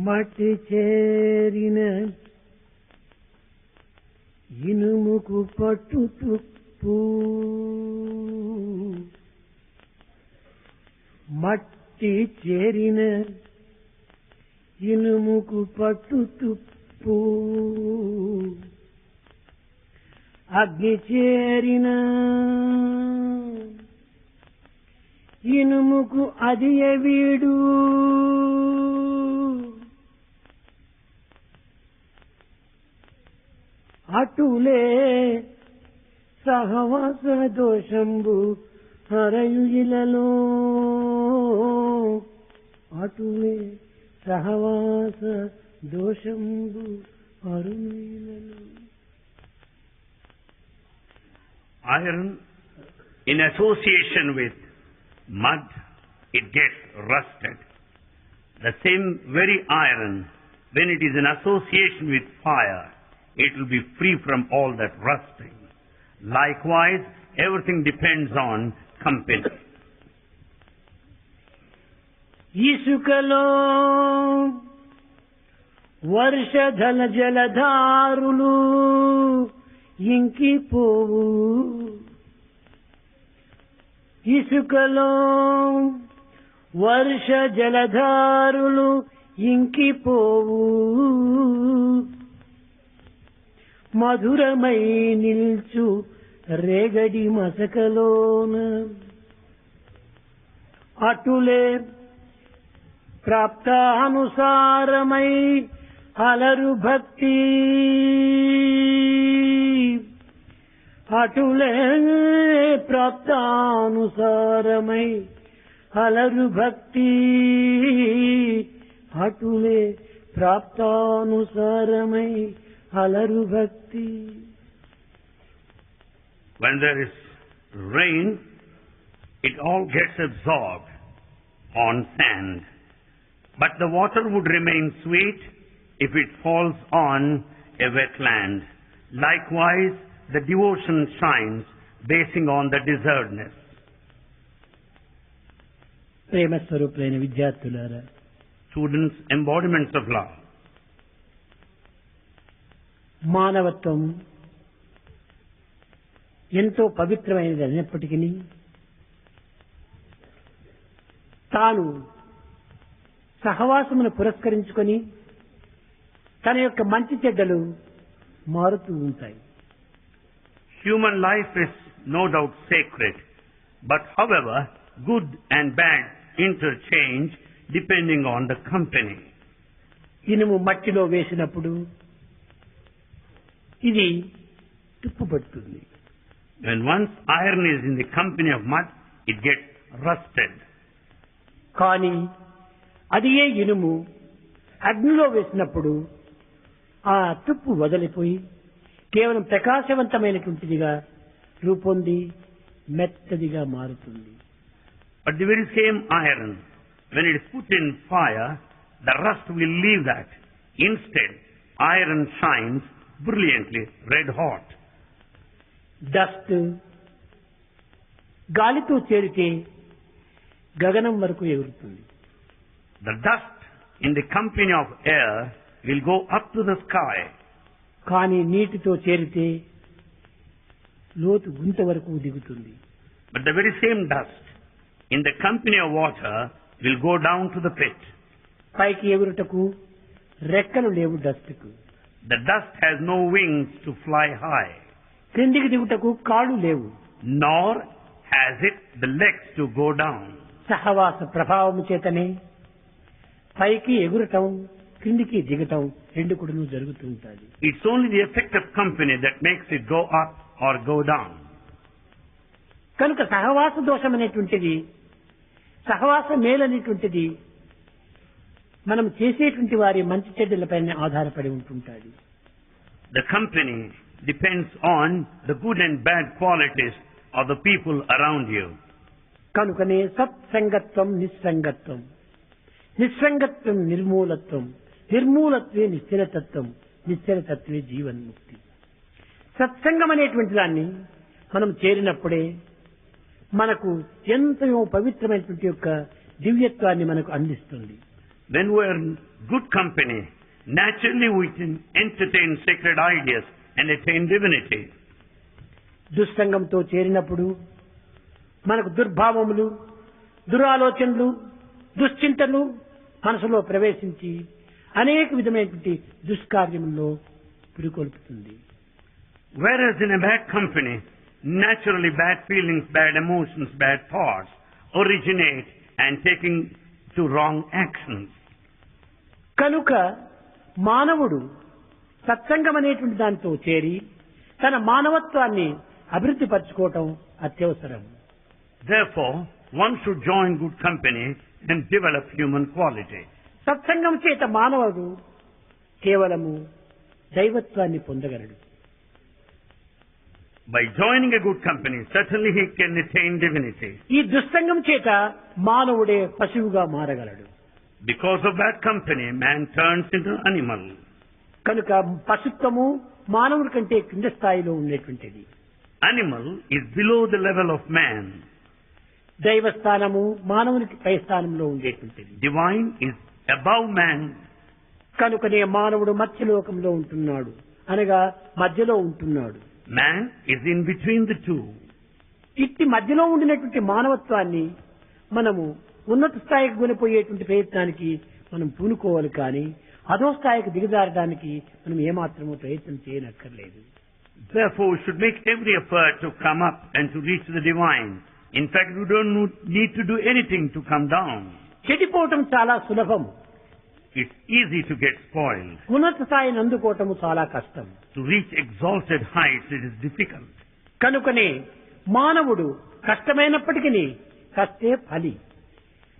మట్టి చేరిన ఇనుముకు పట్టు తుప్పు మట్టి చేరిన ఇనుముకు పట్టు తుప్పు అగ్ని చేరిన ఇనుముకు అది వీడు అటులే సహవాస దోషంబు హరయులలో అటులే సహవాస దోషంబు హరయులలో. Iron in association with mud, it gets rusted. The same very iron, when it is in association with fire, it will be free from all that rusting. Likewise, everything depends on company. ఇసుకలో వర్షధల జలధారులు ఇంకిపోవు ఇసుకలో వర్ష జలధారులు ఇంకిపోవు మధురమై నిల్చు రేగడి మసకలోన అటులే ప్రాప్తానుసారమై అలరు భక్తి అటులే ప్రాప్తానుసారమై అలరు భక్తి అటులే ప్రాప్తానుసారమై అలరు భక్తి. When there is rain, it all gets absorbed on sand, but the water would remain sweet if it falls on a wetland. Likewise, the devotion shines basing on the desertness. ప్రేమ స్వరూపులైన విద్యార్థులారా, Students, embodiments of love. మానవత్వం ఎంతో పవిత్రమైనది అయినప్పటికీ తాను సహవాసమును పురస్కరించుకొని తన యొక్క మంచి చెడ్డలు మారుతూ ఉంటాయి. Human life is no doubt sacred, but however, good and bad interchange depending on the company. ఇనుము మట్టిలో వేసినప్పుడు ఇది తుప్పుపడుతుంది. When once iron is in the company of mud, it gets rusted. కానీ అది ఏ ఇనుము అగ్నిలో వేసినప్పుడు ఆ తుప్పు వదిలిపోయి కేవలం ప్రకాశవంతమైనటువంటిదిగా రూపొంది మెత్తదిగా మారుతుంది. But the very same iron, when it is put in fire, the rust will leave that. Instead, iron shines brilliantly red hot. Dust గాలితో చేరితే గగనం వరకు ఎగురుతుంది. The dust in the company of air will go up to the sky. కానీ నీటితో చేరితే లోతు గుంత వరకు దిగుతుంది. But the very same dust in the company of water will go down to the pit. పైకి ఎగురుటకు రెక్కలు లేవు డస్ట్కు. The dust has no wings to fly high. క్రిందికి దిగుటకు కాళ్ళు లేవు. Nor has it the legs to go down. సహవాస ప్రభావము చేతనే పైకి ఎగురటం క్రిందికి దిగటం రెండు కూడా జరుగుతూ ఉంటుంది. It's only the effect of company that makes it go up or go down. కనుక సహవాస దోషం అనేటువంటిది సహవాస మేలనేటువంటిది మనం చేసేటువంటి వారి మంచి చెడ్డలపైన ఆధారపడి ఉంటుంటుంది. The company depends on the good and bad qualities of the people around you. కనుకనే సత్సంగత్వం నిస్సంగత్వం, నిస్సంగత్వం నిర్మూలత్వం, నిర్మూలత్వే నిశ్చలతత్వం, నిశ్చలతత్వే జీవన్ముక్తి. సత్సంగం అనేటువంటి దాన్ని మనం చేరినప్పుడే మనకు ఎంతో పవిత్రమైనటువంటి యొక్క దివ్యత్వాన్ని మనకు అందిస్తుంది. when we are in good company, naturally we can entertain sacred ideas and attain divinity. దుస్సంగంతో చేరినప్పుడు మనకు దుర్భావములు, దురాలోచనలు, దుశ్చింతలు మనసులో ప్రవేశించి అనేక విధమైనటువంటి దుష్కార్యముల్లో పురికొల్పుతుంది. Whereas in a bad company, naturally bad feelings, bad emotions, bad thoughts originate and taking to wrong actions. కనుక మానవుడు సత్సంగం అనేటువంటి దాంతో చేరి తన మానవత్వాన్ని అభివృద్ధి పరచుకోవటం అత్యవసరం. Therefore, one should join good company and develop human quality. సత్సంగం చేత మానవుడు కేవలము దైవత్వాన్ని పొందగలడు. By joining a good company, certainly he can attain divinity. ఈ దుస్సంగం చేత మానవుడే పశువుగా మారగలడు. Because of bad company, man turns into an animal. కనుక పశుత్వము మానవుడి కంటే కింద స్థాయిలో ఉండేటువంటిది. Animal is below the level of man. దైవస్థానము మానవునికి పై స్థానంలో ఉండేటువంటిది. Divine is above man. కనుకనే మానవుడు మధ్యలోకంలో ఉంటున్నాడు, అనగా మధ్యలో ఉంటున్నాడు. Man is in between the two. ఇట్టి మధ్యలో ఉండినటువంటి మానవత్వాన్ని మనము ఉన్నత స్థాయికి కొనిపోయేటువంటి ప్రయత్నానికి మనం పూనుకోవాలి, కానీ అదో స్థాయికి దిగజారడానికి మనం ఏమాత్రమూ ప్రయత్నం చేయనక్కర్లేదు. Therefore, we should make every effort to come up and to reach the divine. In fact, we don't need to do anything to come down. చెడిపోవటం చాలా సులభం. It's easy to get spoiled. ఉన్నత స్థాయిని అందుకోవటము చాలా కష్టం. To reach exalted heights, it is difficult. కనుకనే మానవుడు కష్టమైనప్పటికీ కష్టే ఫలి.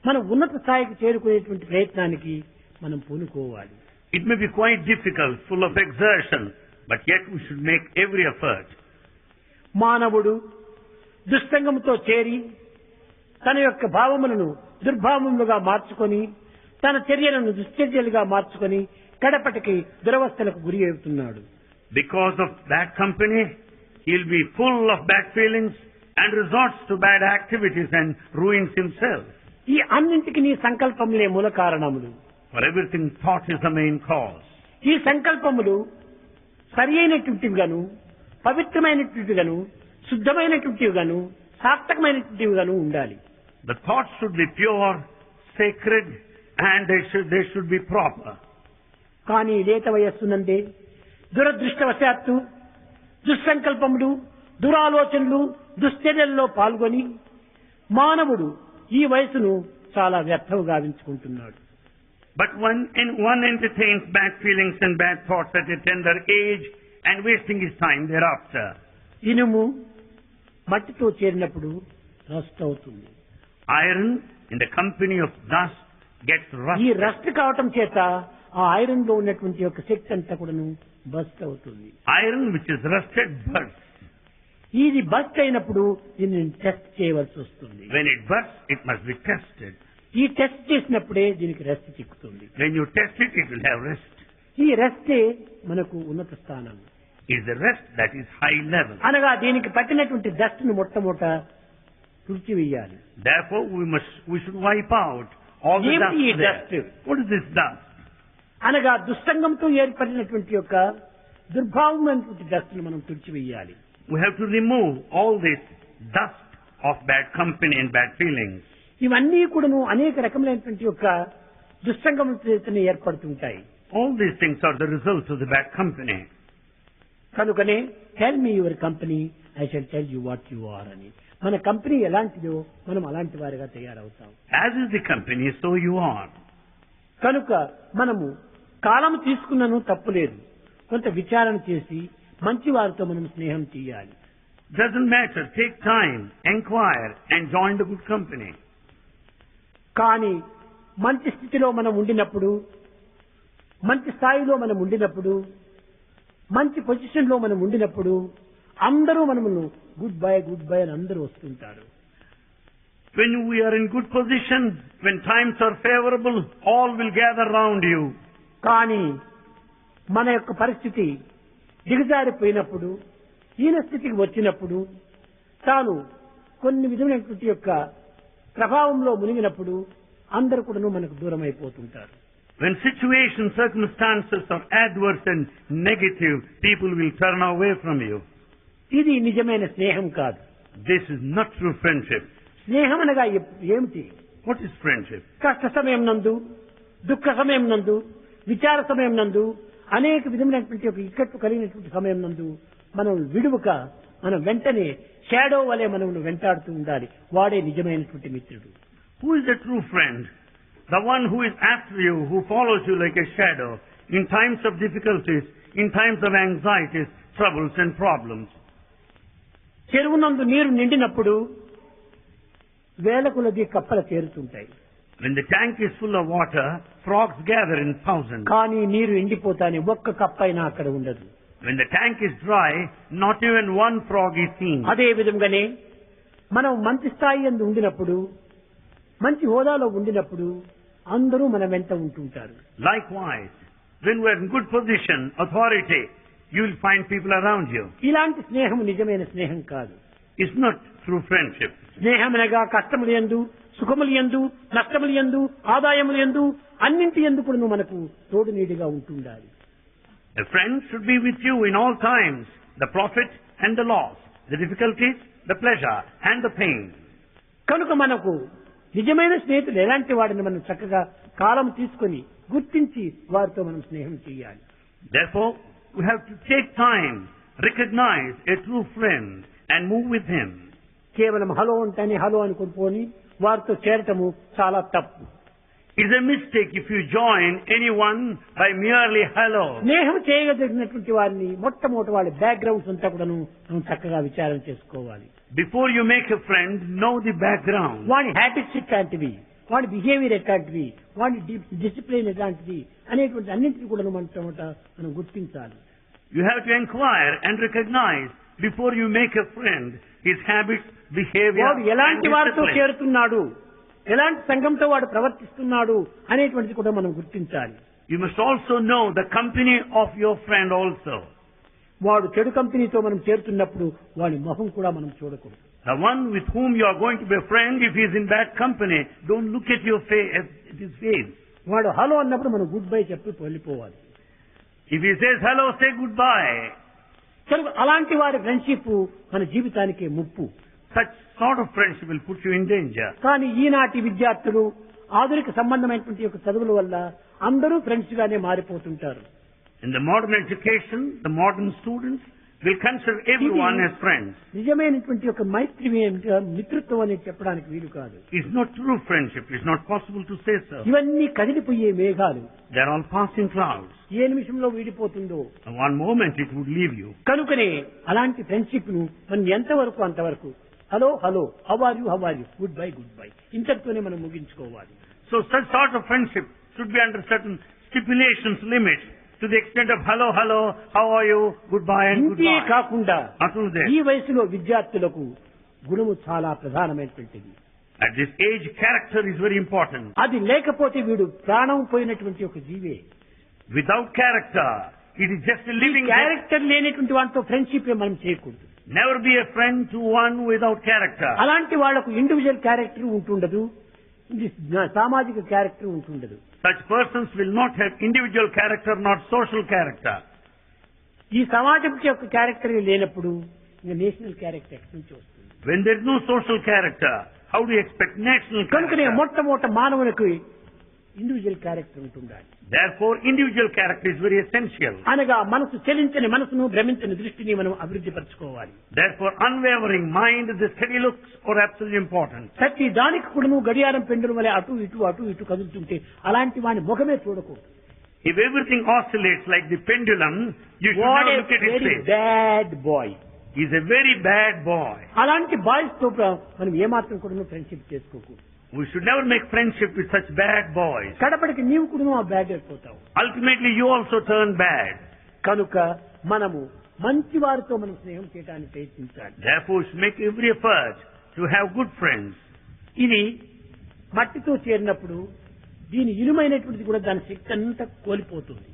మనం ఉన్నత స్థాయికి చేరుకునేటువంటి ప్రయత్నానికి మనం పూనుకోవాలి. It may be quite difficult, full of exertion, but yet we should make every effort. మానవుడు దుస్సంగంతో చేరి తన యొక్క భావములను దుర్భావములుగా మార్చుకొని తన చర్యలను దుశ్చర్యలుగా మార్చుకొని కడపటికి దురవస్థలకు గురి అవుతున్నాడు. Because of bad company, he will be full of bad feelings and resorts to bad activities and ruins himself. ఈ అన్నింటికి నీ సంకల్పములే మూల కారణములు. For everything, thought is the main cause. ఈ సంకల్పములు సరి అయినటువంటివిగాను, పవిత్రమైనటువంటివిగాను, శుద్ధమైనటువంటివిగాను, సార్థకమైనటువంటివిగాను ఉండాలి. The thoughts should be pure, sacred, and they should be proper. కానీ లేత వయస్సునందే దురదృష్టవశాత్తు దుస్సంకల్పములు, దురాలోచనలు, దుశ్చర్యల్లో పాల్గొని మానవుడు ఈ వయసును చాలా వ్యర్థం గావించుకుంటున్నాడు. But when one entertains bad feelings and bad thoughts at a tender age and wasting his time thereafter. ఇనుము మట్టితో చేరినప్పుడు రస్ట్ అవుతుంది. Iron in the company of dust gets ఈ rusted. రస్ట్ కావటం చేత ఆ ఐరన్ లో ఉన్నటువంటి యొక్క శక్తి అంతా కూడాను బస్ట్ అవుతుంది. Iron which is rusted bursts. ఇది బస్ట్ అయినప్పుడు దీన్ని టెస్ట్ చేయవలసి వస్తుంది. When it bursts, it must be tested. ఈ టెస్ట్ చేసినప్పుడే దీనికి rest చిక్కుతుంది. When you test it, it will have rest. ఈ రెస్టే మనకు ఉన్నత స్థానం. It is a rest that is high level. అనగా దీనికి పట్టినటువంటి డస్ట్ ను మొట్టమొదట తుడిచివేయాలి. Therefore, we should wipe out all the ఏమిటి ఈ dust there. dust? What is this dust? అనగా దుస్సంగంతో ఏర్పడినటువంటి యొక్క దుర్భావమైనటువంటి డస్ట్ ను మనం తుడిచివేయాలి. We have to remove all this dust of bad company and bad feelings. ఇవన్నీ కూడాను అనేక రకములైనటువంటి యొక్క దుస్సంగం చేతనే ఏర్పడుతుంటాయి. All these things are the result of the bad company. కనుకనే tell me your company, I shall tell you what you are అని. మన కంపెనీ ఎలాంటిదో మనం అలాంటి వారిగా తయారవుతాం. As is the company, so you are. కనుక మనము కాలం తీసుకున్నను తప్పులేదు, కొంత విచారణ చేసి మంచి వారితో మనం స్నేహం చేయాలి. Doesn't matter. Take time, inquire, and join the good company. కానీ మంచి స్థితిలో మనం ఉండినప్పుడు, మంచి స్థాయిలో మనం ఉండినప్పుడు, మంచి పొజిషన్ లో మనం ఉండినప్పుడు అందరూ మనమును గుడ్ బై అని అందరూ వస్తుంటారు. When we are in good position, when times are favorable, all will gather round you. కానీ మన యొక్క పరిస్థితి దిగజారిపోయినప్పుడు, హీన స్థితికి వచ్చినప్పుడు, తాను కొన్ని విధమైనటువంటి యొక్క ప్రభావంలో మునిగినప్పుడు అందరూ కూడా మనకు దూరం అయిపోతుంటారు. When situations, circumstances are adverse and negative, people will turn away from you. ఇది నిజమైన స్నేహం కాదు. This is not true friendship. స్నేహం అనగా ఏమిటి? What is friendship? కష్ట సమయం నందు, దుఃఖ సమయం నందు, విచార సమయం నందు, అనేక విధమైనటువంటి ఒక ఇక్కట్టు కలిగినటువంటి సమయం నందు మనం విడువక మనం వెంటనే షాడో వలె మనం వెంటాడుతూ ఉండాలి. వాడే నిజమైనటువంటి మిత్రుడు. Who is the true friend? The one who is after you, who follows you like a shadow in times of difficulties, in times of anxieties, troubles and problems. చెరువు నందు నీరు నిండినప్పుడు వేల కొలది కప్పలు చేరుతుంటాయి. When the tank is full of water, frogs gather in thousands. కానీ నీరు ఎండిపోతానే ఒక్క కప్పైనా అక్కడ ఉండదు. When the tank is dry, not even one frog is seen. అదే విధంగానే మనం మంచి స్థాయి యందు ఉండినప్పుడు, మంచి హోదాలో ఉండినప్పుడు అందరూ మన వెంట ఉంటుంటారు. Likewise, when we are in good position, authority, you will find people around you. ఇలాంటి స్నేహం నిజమైన స్నేహం కాదు. It's not true friendship. స్నేహం అనగా కష్టములు యందు, సుఖములు యందు, నష్టములు యందు, ఆదాయములు యందు, అన్నింటి యందు కూడా మనకు తోడు నీడిగా ఉంటుండాలి. A friend should be with you in all times, the profit and the loss, the difficulties, the pleasure and the pain. కనుక మనకు నిజమైన స్నేహితులు ఎలాంటి వాడిని మనం చక్కగా కాలం తీసుకొని గుర్తించి వారితో మనం స్నేహం చేయాలి. Therefore, we have to take time, recognize a true friend and move with him. కేవలం హలో అంటేనే హలో అనుకుని పోని వారితో చేరటము చాలా తప్పు. It's a mistake if you join anyone by merely hello. స్నేహం చేయగలిగినటువంటి వారిని మొట్టమొదటి వాళ్ళ బ్యాక్గ్రౌండ్స్ అంతా కూడా మనం చక్కగా విచారం చేసుకోవాలి. Before you make a friend, know the background. వాడి హ్యాబిట్స్ ఎట్లాంటివి, వాడి బిహేవియర్ ఎట్లాంటివి, వాడి డిసిప్లిన్ ఎట్లాంటిది అనేటువంటి అన్నింటినీ కూడా మనం గుర్తించాలి. You have to inquire and recognize before you make a friend his habits, behavior వాడు ఎలాంటి and వారితో discipline. చేరుతున్నాడు, ఎలాంటి సంఘంతో వాడు ప్రవర్తిస్తున్నాడు అనేటువంటిది కూడా మనం గుర్తించాలి. You must also know the company of your friend also. వాడు చెడు కంపెనీతో మనం చేరుతున్నప్పుడు వాడి మొహం కూడా మనం చూడకూడదు. The one with whom you are going to be a friend, if he is in bad company, don't look at your face, at his face. వాడు హలో అన్నప్పుడు మనం గుడ్ బై చెప్పి వెళ్ళిపోవాలి. If he says hello, say goodbye. కనుక అలాంటి వారి friendship మన జీవితానికి ముప్పు. Such sort of friendship will put you in danger. కానీ ఈనాటి విద్యార్థులు ఆధునిక సంబంధమైనటువంటి యొక్క చదువుల వల్ల అందరూ ఫ్రెండ్స్ గానే మారిపోతుంటారు. In the modern education, the modern students will consider everyone as friends. నిజమైనటువంటి ఒక మైత్రి మిత్రత్వం అనేది చెప్పడానికి వీలు కాదు. It's not true friendship. It's not possible to say so. ఇవన్నీ కదిలిపోయే మేఘాలు. They're all passing clouds. ఏ నిమిషంలో వీడిపోతుందో. One moment it would leave you. కనుకనే అలాంటి ఫ్రెండ్షిప్ ను మనం ఎంతవరకు అంతవరకు hello hello how are you good bye ఇంతటితోనే మనం ముగించుకోవాలి. So such sort of friendship should be under certain stipulations, limits, to the extent of hello, how are you, goodbye and ఇంతే goodbye. కాకుండా Not only that, ఈ వయసులో విద్యార్థులకు గుణము చాలా ప్రధానమైనటువంటిది. at this age, character is very important. అది లేకపోతే వీడు ప్రాణం పోయినటువంటి ఒక జీవే. Without character, it is just a living death. Character లేనటువంటి వాటితో ఫ్రెండ్షిప్ మనం చేయకూడదు. Never be a friend to one without character. అలాంటి వాళ్లకు ఇండివిజువల్ క్యారెక్టర్ ఉంటుండదు, సామాజిక character ఉంటుండదు. Such persons will not have individual character, not social character. ఈ సమాజం యొక్క క్యారెక్టర్ లేనప్పుడు ఇంకా నేషనల్ క్యారెక్టర్ ఎక్కడి నుంచి వస్తుంది? When there is no social character, how do you expect national కనుకనే character? మొట్టమొదట మానవునికి ఇండివిజువల్ క్యారెక్టర్ ఉంటుండాలి. Therefore, individual character is very essential. అనగా మనసు చలించని మనసును భ్రమించని దృష్టిని మనం అభివృద్ధి పరచుకోవాలి. Therefore, unwavering mind, the steady looks are absolutely important. ప్రతి దానికి కూడా గడియారం పెండుల వలె అటు ఇటు కదులుతుంటే అలాంటి వాని ముఖమే చూడకూడదు. If everything oscillates like the pendulum, you should what not A look at his very face. Bad boy. He's a very bad boy. అలాంటి బాయ్స్ తో మనం ఏమాత్రం కూడా ఫ్రెండ్షిప్ చేసుకోకూడదు. We should never make friendship with such bad boys. కడపడికి నీవు కూడా ఆ bad అయిపోతావు. Ultimately, you also turn bad. కనుక మనము మంచి వారితో మనం స్నేహం చేయడానికి ప్రయత్నించాలి. Therefore, we should make every effort to have good friends. ఇది మట్టితో చేరినప్పుడు దీని ఇనుమైనటువంటిది కూడా దాని శక్తి అంతా కోల్పోతుంది.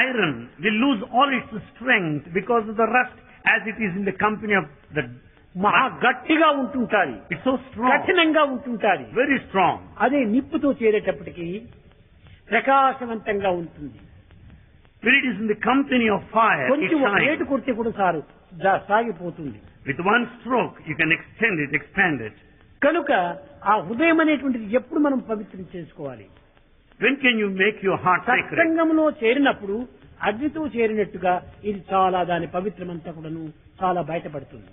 Iron will lose all its strength because of the rust as it is in the company of the మహా గట్టిగా ఉంటుంటాది, it's so strong, కఠినంగా ఉంటుంటాది. very strong. అదే నిప్పుతో చేరేటప్పటికి ప్రకాశవంతంగా ఉంటుంది. When it is in the company of fire, it కొంచెం ఒక shines. ఏటు కొడితే కూడా సాగిపోతుంది. With one stroke, you can extend it, expand it. కనుక ఆ హృదయం అనేటువంటిది ఎప్పుడు మనం పవిత్రం చేసుకోవాలి. When can you make your heart sacred? సత్సంగంలో చేరినప్పుడు అగ్నితో చేరినట్టుగా ఇది చాలా దాని పవిత్రమంతా కూడాను చాలా బయటపడుతుంది.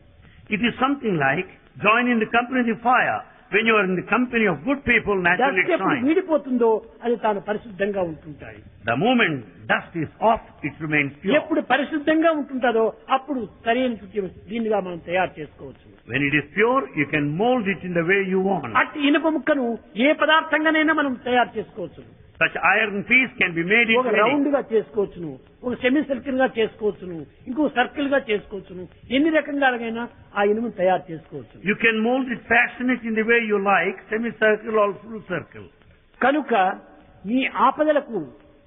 It is something like join in the company of the fire. When you are in the company of good people, naturally it dust ఎప్పుడు shines. వీడిపోతుందో అది తాను పరిశుద్ధంగా ఉంటుంటాయి. The moment dust is off, it remains pure. ఎప్పుడు పరిశుద్ధంగా ఉంటుందో అప్పుడు సరైన దీనిగా మనం తయారు చేసుకోవచ్చు. When it is pure, you can mold it in the way you want. అట్టి ఇనుప ముక్కను ఏ పదార్థంగానైనా మనం తయారు చేసుకోవచ్చు. Such iron piece can be made ఒక into రౌండ్ any. గా చేసుకోవచ్చును, ఒక సెమీ సర్కిల్ గా చేసుకోవచ్చును, ఇంకో సర్కిల్ గా చేసుకోవచ్చును, ఎన్ని రకంగాలైనా ఆ ఇనుమును తయారు చేసుకోవచ్చు. You can mold it, fashion it in the way you like, semicircle or full circle. కనుక నీ ఆపదలకు,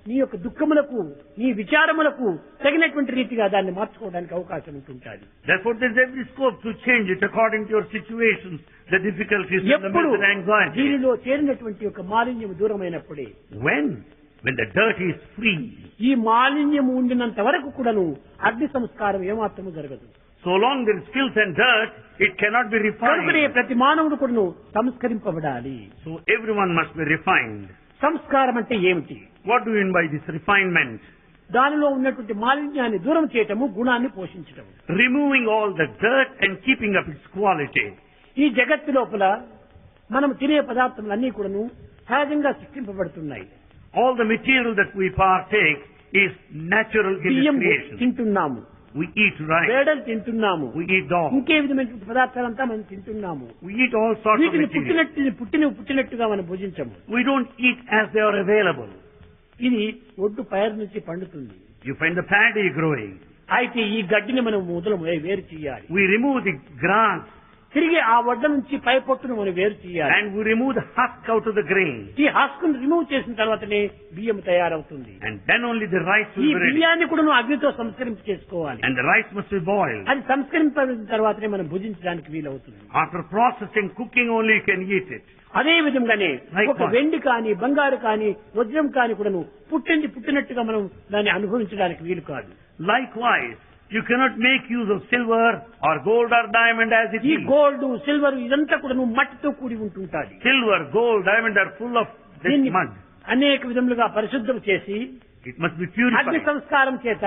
నీ యొక్క దుఃఖములకు, నీ విచారములకు తగినటువంటి రీతిగా దాన్ని మార్చుకోవడానికి అవకాశం ఉంటుంటుంది. Therefore, there is every scope to change it according to your situations, the difficulties, and the ఎప్పుడు mental anxiety. దీనిలో చేరినటువంటి యొక్క మాలిన్యం దూరమైనప్పుడే, When the dirt is free, ఈ మాలిన్యం ఉండినంత వరకు కూడాను అగ్ని సంస్కారం ఏమాత్రము జరగదు. so long there is filth and dirt, it cannot be కనుకనే refined. ప్రతి మానవుడు కూడాను సంస్కరింపబడాలి. So everyone must be refined. సంస్కారం అంటే ఏమిటి? What do you mean by this refinement? దానిలో ఉన్నటువంటి మాలిన్యాన్ని దూరం చేయటము, గుణాన్ని పోషించటము. Removing all the dirt and keeping up its quality. ఈ జగత్తు లోపల మనం తినే పదార్థములన్నీ కూడాను సహజంగా సృష్టింపబడుతున్నాయి. All the material that we partake is natural in its బియ్యం creation. తింటున్నాము, We eat rice, వేడలు తింటున్నాము, we eat dog, ఇంకే విధమైనటువంటి పదార్థాలంతా మనం తింటున్నాము. we eat all sorts of వీటిని material. పుట్టినట్టుగా మనం భుజించము. We don't eat as they are available. ఇది ఒడ్డు పైరు నుంచి పండుతుంది. You find the paddy growing. అయితే ఈ గడ్డిని మనం మొదలు వేరు చేయాలి. We remove the grass తిరిగి ఆ వడ్డ నుంచి పై పొట్టును మనం వేరు చేయాలి. and we remove the husk out of the grain. ఈ హస్కును రిమూవ్ చేసిన తర్వాతనే బియ్యం తయారవుతుంది. And then only the rice ఈ will be ready. బియ్యాన్ని కూడా నువ్వు అగ్నితో సంస్కరింప చేసుకోవాలి. And the rice must be boiled. అది సంస్కరింపబడిన తర్వాతనే మనం భుజించడానికి వీలవుతుంది. After processing, cooking only you can eat it. అదే విధంగానే Likewise. ఒక వెండి కానీ, బంగారు కానీ, వజ్రం కానీ కూడా పుట్టినట్టుగా మనం దాన్ని అనుభవించడానికి వీలు కాదు. Likewise, you cannot make use of silver or gold or diamond as it ఈ is. గోల్డ్, సిల్వర్ ఇదంతా కూడా మట్టితో కూడి ఉంటుంటాది. Silver, gold, diamond are full of this దీన్ని mud. అనేక విధములుగా పరిశుద్ధం చేసి It must be అగ్ని purified. సంస్కారం చేత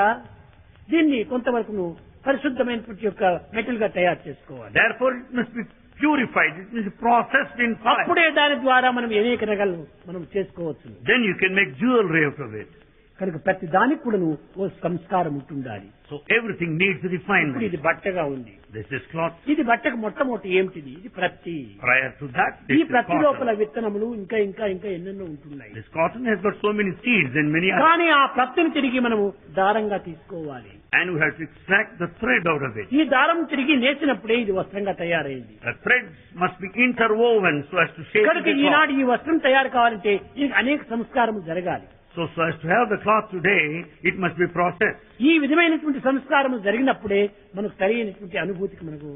దీన్ని కొంతవరకు పరిశుద్ధమైనటువంటి యొక్క మెటల్ గా తయారు చేసుకోవాలి. Therefore, it must be purified. It must be processed in fire. అప్పుడే దాని ద్వారా మనం అనేక రకాలు మనం చేసుకోవచ్చు. Then you can make jewelry out of it. కనుక ప్రతి దానికి కూడా ఓ సంస్కారం ఉంటుండాలి. So everything needs ఇప్పుడు refinement. ఇది బట్టగా ఉంది. This is cloth. ఇది బట్టకు మొట్టమొదటి ఏమిటిది? ఇది ప్రత్తి. Prior to that, ఈ this is ప్రత్తి లోపల cotton. విత్తనములు ఇంకా ఇంకా ఇంకా ఎన్నెన్నో ఉంటున్నాయి. This cotton has got so many seeds and many others. కానీ ఆ ప్రత్తిని తిరిగి మనము దారంగా తీసుకోవాలి. And we have to extract the thread out of it. ఈ దారం తిరిగి నేసినప్పుడే ఇది వస్త్రంగా తయారైంది. The threads must be interwoven so as to shape కనుక the cloth. ఈనాడు ఈ వస్త్రం తయారు కావాలంటే ఇది అనేక సంస్కారము జరగాలి. So as to have the cloth today, it must be processed. ఈ విధమైనటువంటి సంస్కారం జరిగినప్పుడే మనకు సరైనటువంటి అనుభూతికి మనకు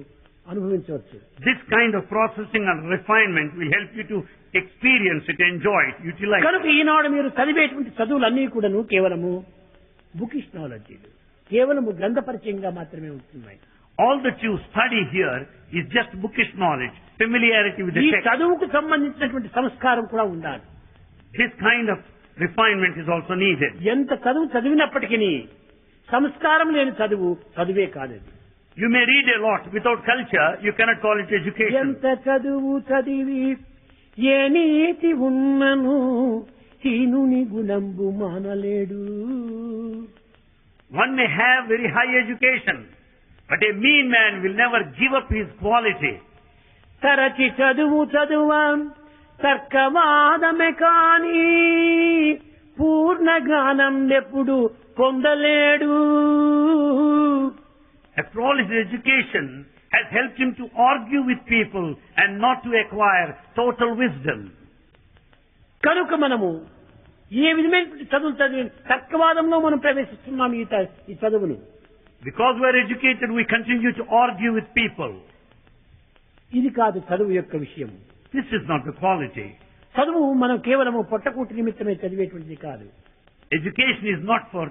అనుభవించవచ్చు. This kind of processing and refinement will help you to experience it, enjoy it, utilize కనుక it. ఈనాడు మీరు చదివేటువంటి చదువులన్నీ కూడాను కేవలము బుకిష్ నాలెడ్జీలు, కేవలము గ్రంథ పరిచయంగా మాత్రమే ఉంటున్నాయి. All that you study here is just bookish knowledge, familiarity with the ఈ text. చదువుకు సంబంధించినటువంటి సంస్కారం కూడా ఉండాలి. This kind of refinement is also needed. ఎంత చదువు చదివినప్పటికీ సంస్కారం లేని చదువు చదువే కాదది. You may read a lot without culture, you cannot call it education. ఎంత చదువు చదివి ఏ నీతి ఉన్నను హీనుని గుణంబు మానలేడు. One may have very high education, but a mean man will never give up his quality. తరచి చదువు చదువా తర్కవాదమే కాని పూర్ణ జ్ఞానం ఎప్పుడు పొందలేడు. After all, his education has helped him to argue with people and not to acquire total wisdom. కనుక మనము ఏ విధమైన చదువులు చదివి తర్కవాదంలో మనం ప్రవేశిస్తున్నాం. ఈ చదువును Because we are educated, we continue to argue with people. ఇది కాదు చదువు యొక్క విషయం. This is not the quality. చదువు మనం కేవలము పొట్టకూటి నిమిత్తమే చదివేటువంటిది కాదు. Education is not for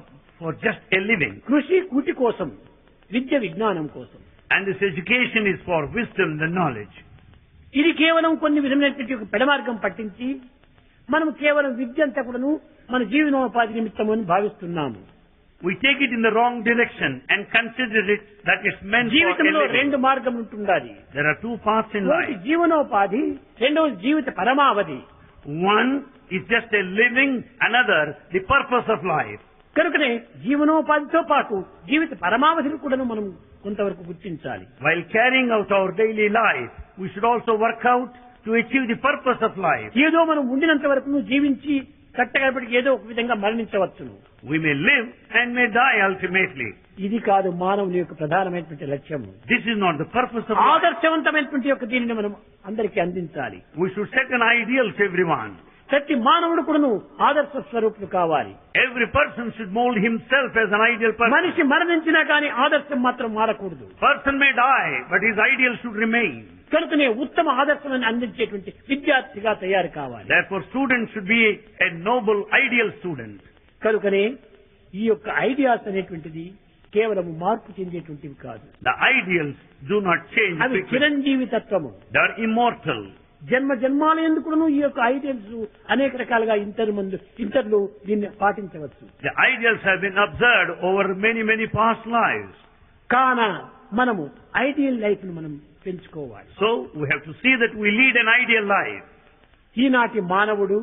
just a living. కృషి కూటి కోసం, విద్య విజ్ఞానం కోసం. And this education is for wisdom and knowledge. ఇది కేవలం కొన్ని విధమైనటువంటి ఒక పెడమార్గం పట్టించి మనం కేవలం విద్య అంతా కూడాను మన జీవనోపాధి నిమిత్తము అని భావిస్తున్నాము. We take it in the wrong direction and consider it that it's meant for a జీవితంలో living. రెండు మార్గం ఉంటుండాలి. There are two paths in ఒకటి life. జీవనోపాధి, రెండవది జీవిత పరమావధి. One is just a living, another the purpose of life. కనుకనే జీవనోపాధితో పాటు జీవిత పరమావధిని కూడా మనం కొంతవరకు గుర్తించాలి. While carrying out our daily life, we should also work out to achieve the purpose of life. ఏదో మనం ఉండినంత వరకు జీవించి కట్టగడపటికి ఏదో ఒక విధంగా మరణించవచ్చును. We may live and may die ultimately. ఇది కాదు మానవుని యొక్క ప్రధానమైనటువంటి లక్ష్యం. This is not the purpose of life. ఆదర్శవంతమైనటువంటి యొక్క దీనిని మనం అందరికీ అందించాలి. We should set an ideal to everyone. ప్రతి మానవుడు కూడాను ఆదర్శ స్వరూపుడు కావాలి. Every person should mold himself as an ideal person. మనిషి మరణించినా కానీ ఆదర్శం మాత్రం మారకూడదు. Person may die, but his ideal should remain. కనుకనే ఉత్తమ ఆదర్శమని అందించేటువంటి విద్యార్థిగా తయారు కావాలి. Therefore, students should be a noble, ideal student. కనుకనే ఈ యొక్క ఐడియాస్ అనేటువంటిది కేవలం మార్పు చెందేటువంటివి కాదు. The ideals do not change అవి quickly. చిరంజీవి తత్వము. They are immortal. జన్మ జన్మాల ఎందుకును ఈ యొక్క ఐడియల్స్ అనేక రకాలుగా ఇంటర్లు దీన్ని పాటించవచ్చు. The ideals have been observed over many, many past lives. కాన మనము ఐడియల్ లైఫ్ ను మనం పెంచుకోవాలి. So, we have to see that we lead an ideal life. ఈనాటి మానవుడు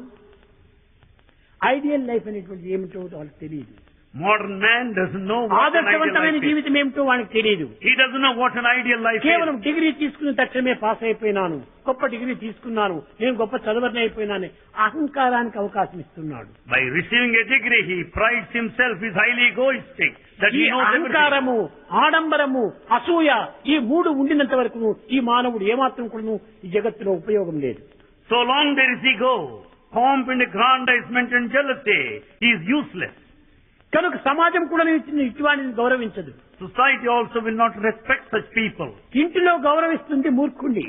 ఐడియల్ లైఫ్ అనేటువంటిది ఏమిటో వాళ్ళకి తెలియదు. Modern man doesn't know what an ideal ఆదర్శవంతమైన life is. జీవితం ఏమిటో వాళ్ళకి తెలియదు. He doesn't know what an ideal life కేవలం is. డిగ్రీ తీసుకున్న తక్షణమే పాస్ అయిపోయినాను, గొప్ప డిగ్రీ తీసుకున్నాను, నేను గొప్ప చదవని అయిపోయినాను అహంకారానికి అవకాశం ఇస్తున్నాడు. By receiving a degree, he prides himself, is highly egoistic, that ఈ he knows everything. అహంకారము, ఆడంబరము, అసూయ ఈ మూడు ఉండినంత వరకు ఈ మానవుడు ఏమాత్రం కూడా ఈ జగత్తులో ఉపయోగం లేదు. So long there is ego, pomp and aggrandizement and jealousy, he is useless. కనుక సమాజం కూడా ఇటువంటిని గౌరవించదు. Society also will not respect such people. ఇంటిలో గౌరవిస్తుంది మూర్ఖుణ్ణి,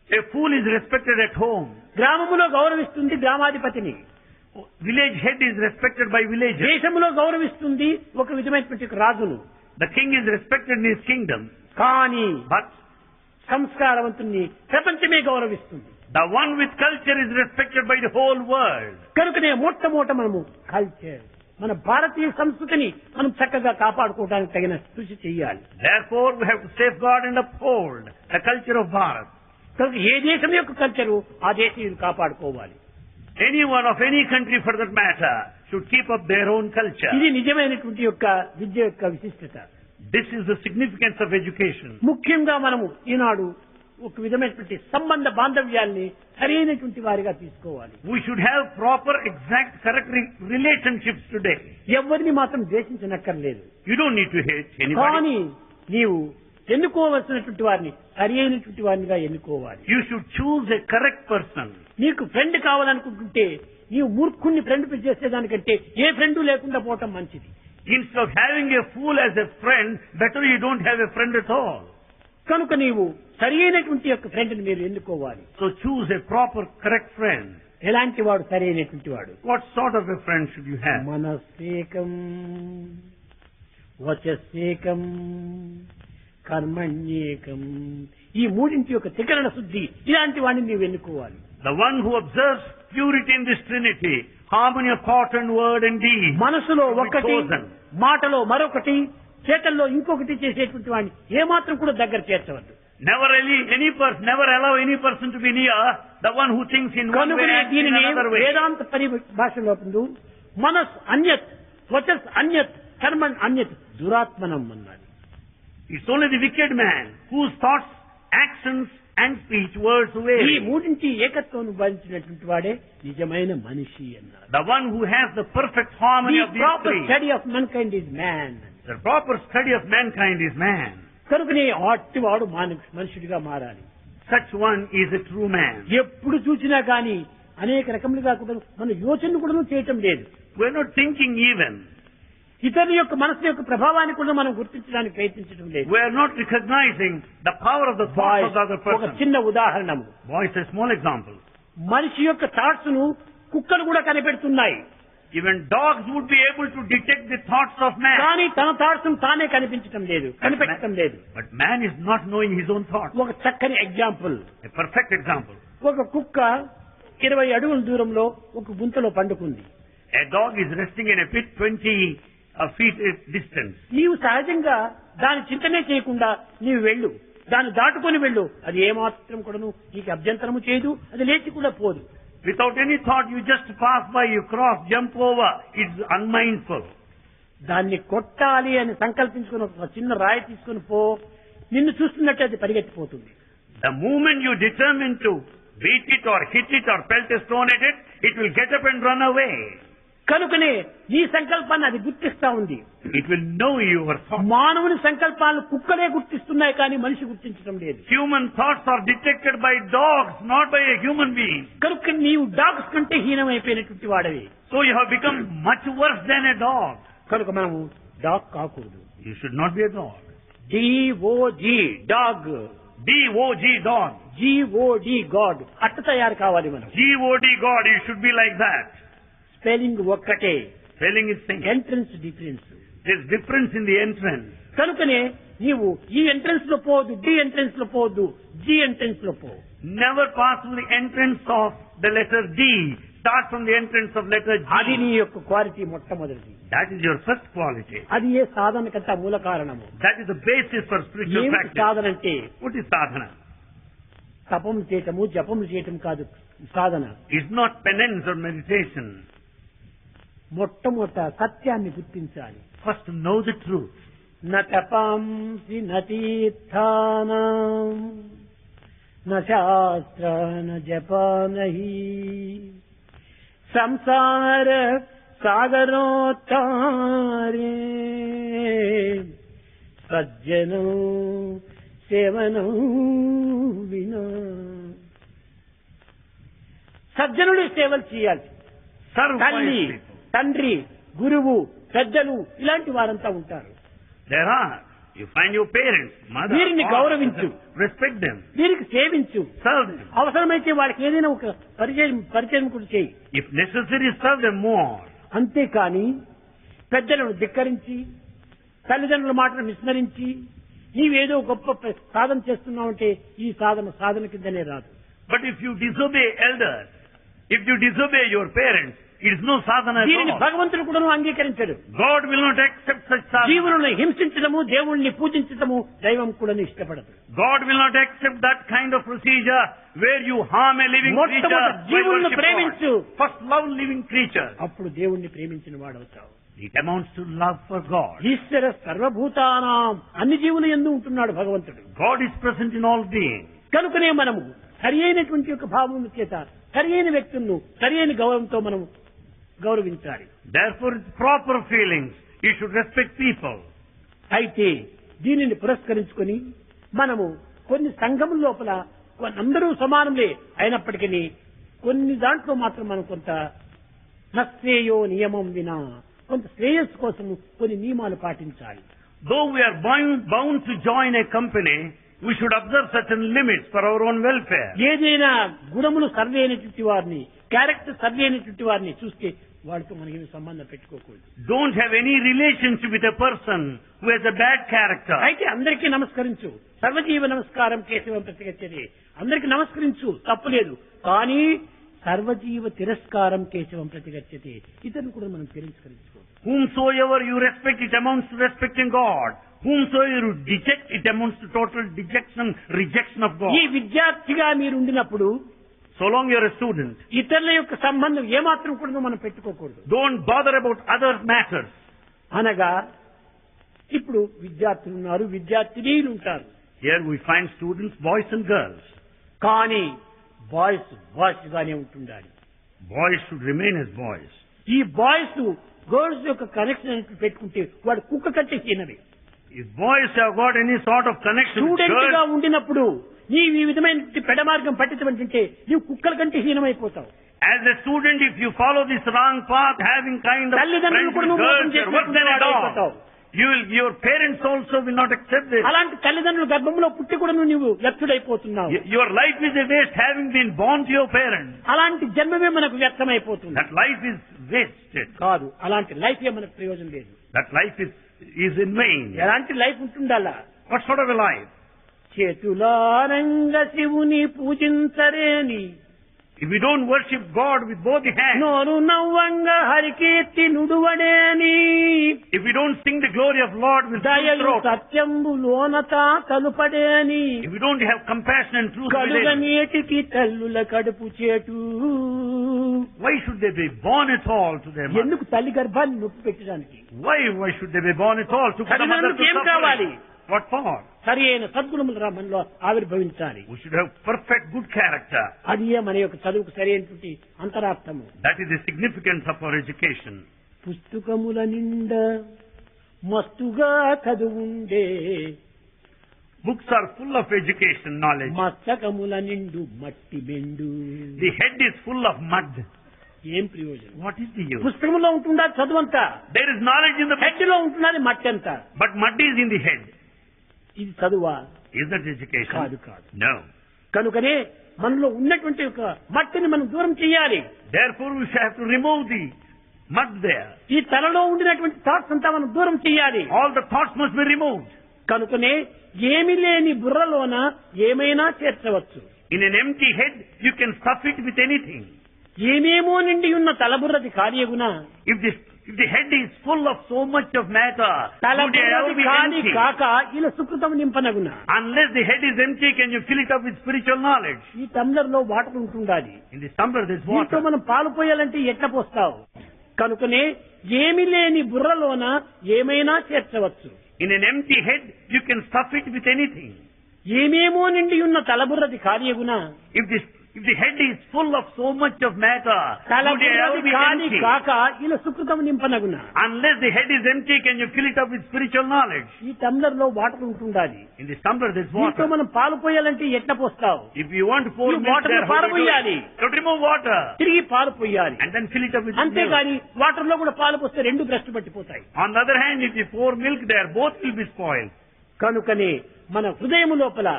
A fool is respected at home. గ్రామములో గౌరవిస్తుంది గ్రామాధిపతిని, Village head is respected by villagers. దేశంలో గౌరవిస్తుంది ఒక విధమైనటువంటి రాజును. The king is respected in his kingdom. కానీ But సంస్కారవంతుణ్ణి ప్రపంచమే గౌరవిస్తుంది. the one with culture is respected by the whole world. కనుకనే మొట్టమొదట మనము కల్చర్, మన భారతీయ సంస్కృతిని మనం చక్కగా కాపాడుకోవడానికి తగిన కృషి చేయాలి. Therefore, we have to safeguard and uphold the culture of Bharat. కనుక ఏ దేశం యొక్క కల్చరు ఆ దేశీయులు కాపాడుకోవాలి. Anyone of any country for that matter should keep up their own culture. ఇది నిజమైనటువంటి యొక్క విద్య యొక్క విశిష్టత. This is the significance of education. ముఖ్యంగా మనము ఈనాడు ఒక విధమైనటువంటి సంబంధ బాంధవ్యాల్ని సరైనటువంటి వారిగా తీసుకోవాలి. We should have proper, exact, correct relationships today. ఎవరిని మాత్రం ద్వేషించనక్కర్లేదు. You don't need to hate anybody. కానీ నీవు ఎన్నుకోవలసినటువంటి వారిని సరి అయినటువంటి వారినిగా ఎన్నుకోవాలి. You should choose a correct person. నీకు ఫ్రెండ్ కావాలనుకుంటుంటే నీవు మూర్ఖుణ్ణి ఫ్రెండ్ చేసేదానికంటే ఏ ఫ్రెండ్ లేకుండా పోవటం మంచిది. Instead of having a fool as a friend, better you don't have a friend at all. కనుక నీవు సరి అయినటువంటి యొక్క ఫ్రెండ్ని మీరు ఎన్నుకోవాలి. So choose a proper, correct friend. ఎలాంటి వాడు సరి అయినటువంటి వాడు? What sort of a friend should you have? మనస్సేకం, వచస్సేకం, కర్మణ్యేకం, ఈ మూడింటి యొక్క త్రికరణ శుద్ధి, ఇలాంటి వాడిని నీవు ఎన్నుకోవాలి. The one who observes purity in this Trinity, harmony of thought and word and deed. మనసులో should be ఒకటి, chosen. మాటలో మరొకటి, చేతల్లో ఇంకొకటి చేసేటువంటి వాడిని ఏమాత్రం కూడా దగ్గర చేర్చవద్దు. Never allow any person to be near the one who thinks in one way కనుకనే and in దీనిని another way. వేదాంత పరిభాషలో మనస్ అన్యత్, వచస్ అన్యత్, కర్మన్ అన్యత్, దురాత్మనం అన్నది. It's only the wicked man whose thoughts, actions and speech, words ఈ vary. మూడింటి ఏకత్వం భరించినటువంటి వాడే నిజమైన మనిషి అన్నారు. The one who has the perfect harmony The of these proper three. study of mankind is man. The proper study of mankind is man. కనుకనే అట్టివాడు మనుషుడిగా మారాలి. Such one is a true man. ఎప్పుడు చూసినా గాని అనేక రకములుగా కూడా మన యోచన కూడా చేయటం లేదు. We're not thinking even. ఇతరుల యొక్క మనసు యొక్క ప్రభావాన్ని కూడా మనం గుర్తించడానికి ప్రయత్నించడం లేదు. We're not recognizing the power of the thoughts of the other ఒక person. చిన్న ఉదాహరణము. Boys, a small example. మనిషి యొక్క థాట్స్ ను కుక్కలు కూడా కనిపెడుతున్నాయి. Even dogs would be able to detect the thoughts of man. కానీ తన థాట్స్ తానే కనిపించడం లేదు, కనిపెట్టడం లేదు. But man is not knowing his own thoughts. ఒక చక్కని ఎగ్జాంపుల్, A perfect example. ఒక కుక్క 20 అడుగుల దూరంలో ఒక గుంతలో పండుకుంది. A dog is resting in a pit 20 feet distance. నీవు సహజంగా దాని చింతనే చేయకుండా నీవు వెళ్ళు, దాన్ని దాటుకొని వెళ్ళు, అది ఏమాత్రం కూడాను నీకు అభ్యంతరము చేయదు, అది లేచి కూడా పోదు. Without any thought, you just pass by, you cross, jump over. It's unmindful. దాన్ని కొట్టాలి అని సంకల్పించుకుని ఒక చిన్న రాయి తీసుకుని పో, నిన్ను చూస్తున్నట్టు అది పరిగెత్తిపోతుంది. The moment you determine to beat it or hit it or pelt a stone at it, it will get up and run away. కనుకనే నీ సంకల్పాన్ని అది గుర్తిస్తా ఉంది. It will know your thoughts. మానవుని సంకల్పాలను కుక్కలే గుర్తిస్తున్నాయి కానీ మనిషి గుర్తించడం లేదు. Human thoughts are detected by dogs, not by a human being. కనుక నీవు డాగ్స్ కంటే హీనమైపోయినటువంటి వాడవి. So you have become much worse than a dog. కనుక మనము డాగ్ కాకూడదు. You should not be a dog. DOG dog, DOG dog. GOD God అట్ట తయారు కావాలి మనం. GOD God, you should be like that. Spelling ఒక్కటే, Spelling is same. Entrance difference. There's difference in the entrance. కనుకనే నీవు ఈ entrance లో పోవద్దు, డి ఎంట్రన్స్ లో పోవద్దు, జి ఎంట్రన్స్ లో పో. Never pass through the entrance of the letter D. Start from the entrance of letter G. అది నీ యొక్క క్వాలిటీ మొట్టమొదటిది. That is your first quality. అది ఏ సాధనకంతా మూల కారణము. That is the basis for spiritual ఏమిటి practice. సాధన అంటే? What is sadhana? తపం చేయటము, జపము చేయటం కాదు సాధన. It's not penance or meditation. మొట్టమొదట సత్యాన్ని గుర్తించాలి. First know the truth. న తపాంసి న తీర్థానాం న శాస్త్ర న జపా నహి సంసార సాగరోత్తారే సజ్జనం సేవనం వినా. సజ్జనుడి సేవలు చేయాలి. Serve తల్లి, wise people. తండ్రి, గురువు, పెద్దలు ఇలాంటి వారంతా ఉంటారు. There are. You find your parents, mother, వీరిని father, గౌరవించు, respect them, వీరికి సేవించు, serve them. అవసరమైతే వాళ్ళకి ఏదైనా ఒక పరిచయం కూడా చేయి. If necessary, serve them more. అంతేకాని పెద్దలను ధిక్కరించి, తల్లిదండ్రుల మాటను విస్మరించి నీవేదో గొప్ప సాధన చేస్తున్నావంటే ఈ సాధన కిందనే రాదు. But if you disobey elders, if you disobey your parents, it is no sadhana at దీనిని all. భగవంతుడు కూడా అంగీకరించడు. God will not accept such sadhana. జీవులను హింసించడము, దేవుణ్ణి పూజించడము దైవం కూడా ఇష్టపడదు. God will not accept that kind of procedure where you harm a living creature. మొట్టమొదట జీవులను ప్రేమించు. First love living creature. అప్పుడు దేవుణ్ణి ప్రేమించిన వాడవుతావు. It amounts to love for God. ఈశ్వర సర్వభూతానాం, అన్ని జీవులు యందు ఉంటున్నాడు భగవంతుడు. God is present in all beings. కనుకనే మనము సరి అయినటువంటి యొక్క భావము చేత సరి అయిన వ్యక్తులను సరి అయిన గౌరవంతో మనం గౌరవించాలి. Therefore, it's proper feelings. You should respect people. అయితే దీనిని పురస్కరించుకొని మనము కొన్ని సంఘముల లోపల అందరూ సమానమే అయినప్పటికీ కొన్ని దాంట్లో మాత్రం మనం కొంత నశ్రేయో నియమం వినా కొంత శ్రేయస్సు కోసం కొన్ని నియమాలు పాటించాలి. Though we are bound to join a company, we should observe certain limits for our own welfare. ఏదైనా గుణములు సర్వే అయినటువంటి వారిని, క్యారెక్టర్ సర్వే అయినటువంటి వారిని చూస్తే వాడితో మనకి సంబంధం పెట్టుకోకూడదు. Don't have any relationship with a person who has a bad character. అయితే అందరికీ నమస్కరించు, సర్వజీవ నమస్కారం కేశవం ప్రతిగచ్చది, అందరికీ నమస్కరించు తప్పులేదు. కానీ సర్వజీవ తిరస్కారం కేశవం ప్రతిగచ్చతి, ఇతరులు కూడా మనం తిరస్కరించుకోవాలి. Whomsoever you respect, it amounts to respecting God. Whomsoever you deject, it amounts to total rejection of God. ఈ విద్యార్థిగా మీరు ఉండినప్పుడు, So long you are a student, ఇతరుల యొక్క సంబంధం ఏమాత్రం కూడా మనం పెట్టుకోకూడదు. don't bother about other matters. అనగా ఇప్పుడు విద్యార్థులు ఉన్నారు, విద్యార్థినీలు ఉంటారు. Here we find students, boys and girls. కానీ బాయ్స్ గానే ఉంటుండాలి. Boys should remain as boys. ఈ బాయ్స్ గర్ల్స్ యొక్క కనెక్షన్ పెట్టుకుంటే వాడు కుక్క కంటే హీనమే. If boys have got any sort of connection with student గా girls, ఉండినప్పుడు నీవు ఈ విధమైన పెడమార్గం పట్టించమంటే నీవు కుక్కల కంటే హీనమైపోతావు. as a student, if you follow this wrong path, having kind of తల్లిదండ్రులు friends కూడా with నువ్వు మోసం girls, you're worse than a చేసుకుంటూ dog. అయిపోతావు. Your parents also will not accept this. అలాంటి తల్లిదండ్రుల గర్భంలో పుట్టి కూడా నువ్వు వ్యర్థుడైపోతున్నావు. Your life is a waste having been born to your parents. అలాంటి జన్మమే మనకు వ్యర్థమైపోతుంది. That life is wasted. కాదు, అలాంటి లైఫ్ ఏ మనకు ప్రయోజనం లేదు. That life is in vain. ఎలాంటి లైఫ్ ఉంటుండాలా? What sort of a life? చేతులారంగ శివుని పూజించరేని, If we don't worship God with both the hands, నోరు నవ్వంగ Harikeerthi నుడువడేని, if we don't sing the glory of Lord with full దయలు throat, సత్యంబు లోనత కలుపడేని, if we don't have compassion and truth కడుగ within, నేటికి తల్లుల కడుపు చేటు. why should they be born at all to their mother? ఎందుకు తల్లి గర్భాన్ని నొప్పి పెట్టడానికి? Why should they be born at all to put the mother to ఏం కావాలి? suffering? What for? సరి అయిన సద్గుణములు మనలో ఆవిర్భవించాలి. We should have perfect good character. అది మన యొక్క చదువుకు సరి అయినటువంటి అంతరార్థము. That is the significance of our education. పుస్తకముల నిండా మస్తుగా చదువుండే, Books are full of education knowledge. మస్తకముల నిండు మట్టి బెండు. The head is full of mud. ఏం ప్రయోజనం? What is the use? పుస్తకంలో ఉంటుందా చదువంతా, There is knowledge in the book, head లో ఉంటున్నది మట్టి అంతా. but mud is in the head. ఇది చదువా? Is that education? కాదు కాదు. No. కనుకనే మనలో ఉన్నటువంటి ఒక మట్టిని మనం దూరం చేయాలి. Therefore we shall have to remove the mud there. ఈ తలలో ఉండినటువంటి థాట్స్ అంతా మనం దూరం చేయాలి. All the thoughts must be removed. కనుకనే ఏమి లేని బుర్రలోన ఏమైనా చేర్చవచ్చు. In an empty head, you can stuff it with anything. ఏమేమో నిండి ఉన్న తలబుర్రది కార్యగుణ, If the head is full of so much of matter, would it ever తలబుర్రది be కాని empty? కాక ఇలా సుకృతం నింపనగున. Unless the head is empty, can you fill it up with spiritual knowledge? ఈ tumbler లో water ఉంటుండాలి. In the tumbler there is దీంతో water. మనం పాలు పోయాలంటే ఎట్లా పోస్తావు? కనుకనే ఏమి లేని బుర్రలోన ఏమైనా చేర్చవచ్చు. In an empty head, you can stuff it with anything. ఏమేమో నిండి ఉన్న తలబుర్రది కార్యగుణ, If the head is full of so much of matter, would it ever తలబుర్రది be కాని empty? కాక ఇలా సుకృతం నింపనగున. Unless the head is empty, can you fill it up with spiritual knowledge? ఈ tumbler లో water ఉంటుండాలి. In this tumbler there is దీంతో water. మనం పాలు పోయాలంటే ఎట్లా పోస్తావు? If you want to pour You milk water there, లో how పాలు do you do it? పోయాలి. You have to remove water తిరిగి పాలు పోయాలి. and then fill it up with milk. అంతేగాని వాటర్ లో కూడా పాలు పోస్తే రెండు భ్రష్టు పట్టిపోతాయి. On the other hand, if you pour milk there, both will be spoiled. కనుకనే మన హృదయము లోపల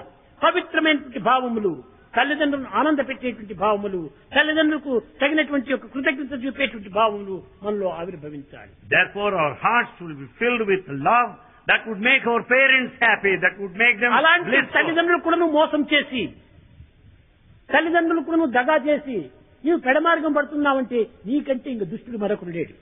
పవిత్రమైనటువంటి భావములు, తల్లిదండ్రులను ఆనంద పెట్టేటువంటి భావములు, తల్లిదండ్రులకు తగినటువంటి ఒక కృతజ్ఞత చూపేటువంటి భావములు మనలో ఆవిర్భవించాలి. Therefore, our hearts will be filled with love that would make our parents happy, that would make them అలాంటి blissful. తల్లిదండ్రులు కూడా నువ్వు మోసం చేసి, తల్లిదండ్రులు కూడా నువ్వు దగా చేసి నీవు పెడమార్గం పడుతున్నావంటే నీకంటే ఇంక దుష్టుడు మరొకడు లేడు.